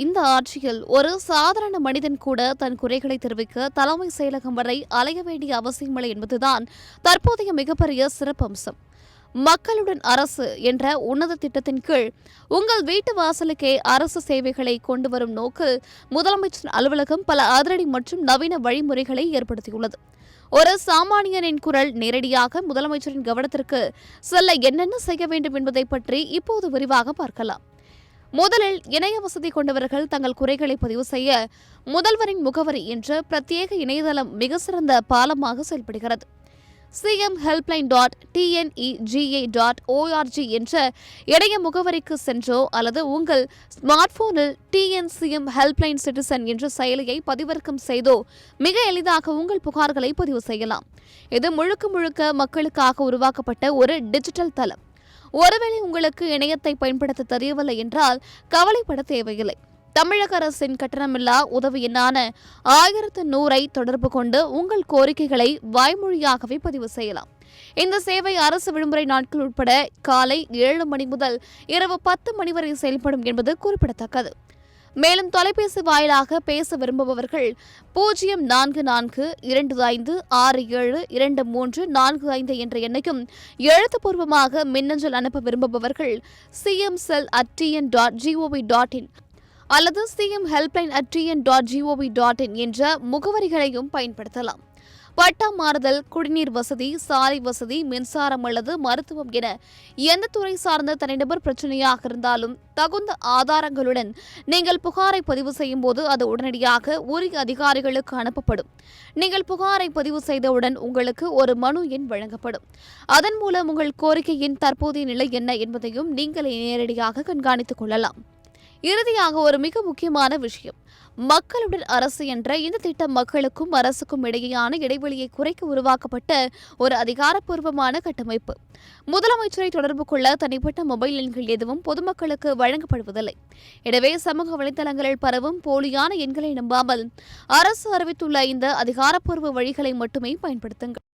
இந்த ஆட்சியில் ஒரு சாதாரண மனிதன் கூட தன் குறைகளை தெரிவிக்க தலைமை செயலகம் வரை அலைய வேண்டிய அவசியமில்லை என்பதுதான் தற்போதைய மிகப்பெரிய சிறப்பம்சம். மக்களுடன் அரசு என்ற உன்னத திட்டத்தின் கீழ் உங்கள் வீட்டு வாசலுக்கே அரசு சேவைகளை கொண்டு வரும் நோக்கில் முதலமைச்சர் அலுவலகம் பல அதிரடி மற்றும் நவீன வழிமுறைகளை ஏற்படுத்தியுள்ளது. ஒரு சாமானியனின் குரல் நேரடியாக முதலமைச்சரின் கவனத்திற்கு செல்ல என்னென்ன செய்ய வேண்டும் என்பதை பற்றி இப்போது விரிவாக பார்க்கலாம். முதலில் இணைய வசதி கொண்டவர்கள் தங்கள் குறைகளை பதிவு செய்ய முதல்வரின் முகவரி என்ற பிரத்யேக இணையதளம் மிக சிறந்த பாலமாக செயல்படுகிறது. cmhelpline.tnega.org என்ற இணைய முகவரிக்கு சென்றோ அல்லது உங்கள் ஸ்மார்ட் போனில் TNCM ஹெல்ப்லைன் சிட்டிசன் என்ற செயலியை பதிவிறக்கம் செய்தோ மிக எளிதாக உங்கள் புகார்களை பதிவு செய்யலாம். இது முழுக்க மக்களுக்காக உருவாக்கப்பட்ட ஒரு டிஜிட்டல் தளம். ஒருவேளை உங்களுக்கு இணையத்தை பயன்படுத்த தெரியவில்லை என்றால் கவலைப்பட தேவையில்லை. தமிழக அரசின் கட்டணமில்லா உதவி எண்ணான 1100 தொடர்பு கொண்டு உங்கள் கோரிக்கைகளை வாய்மொழியாகவே பதிவு செய்யலாம். இந்த சேவை அரசு விடுமுறை நாட்கள் உட்பட காலை 7 மணி முதல் இரவு 10 மணி வரை செயல்படும் என்பது குறிப்பிடத்தக்கது. மேலும் தொலைபேசி வாயிலாக பேச விரும்புபவர்கள் 0442567234 என்ற எண்ணையும், எழுத்துப்பூர்வமாக மின்னஞ்சல் அனுப்ப விரும்புபவர்கள் cmcell@tn.gov.in அல்லது cmhelpline@tn.gov.in என்ற முகவரிகளையும் பயன்படுத்தலாம். பட்டா மாறுதல், குடிநீர் வசதி, சாலை வசதி, மின்சாரம் அல்லது மருத்துவம் என எந்த துறை சார்ந்த தனிநபர் பிரச்சனையாக இருந்தாலும் தகுந்த ஆதாரங்களுடன் நீங்கள் புகாரை பதிவு செய்யும் போது அது உடனடியாக உரிய அதிகாரிகளுக்கு அனுப்பப்படும். நீங்கள் புகாரை பதிவு செய்தவுடன் உங்களுக்கு ஒரு மனு எண் வழங்கப்படும். அதன் மூலம் உங்கள் கோரிக்கையின் தற்போதைய நிலை என்ன என்பதையும் நீங்கள் நேரடியாக கண்காணித்துக் கொள்ளலாம். இறுதியாக ஒரு மிக முக்கியமான விஷயம், மக்களுடன் அரசு என்ற இந்த திட்டம் மக்களுக்கும் அரசுக்கும் இடையேயான இடைவெளியை குறைக்க உருவாக்கப்பட்ட ஒரு அதிகாரப்பூர்வமான கட்டமைப்பு. முதலமைச்சரை தொடர்பு கொள்ள தனிப்பட்ட மொபைல் எண்கள் எதுவும் பொதுமக்களுக்கு வழங்கப்படுவதில்லை. எனவே சமூக வலைதளங்களில் பரவும் போலியான எண்களை நம்பாமல் அரசு அறிவித்துள்ள இந்த அதிகாரப்பூர்வ வழிகளை மட்டுமே பயன்படுத்துங்கள்.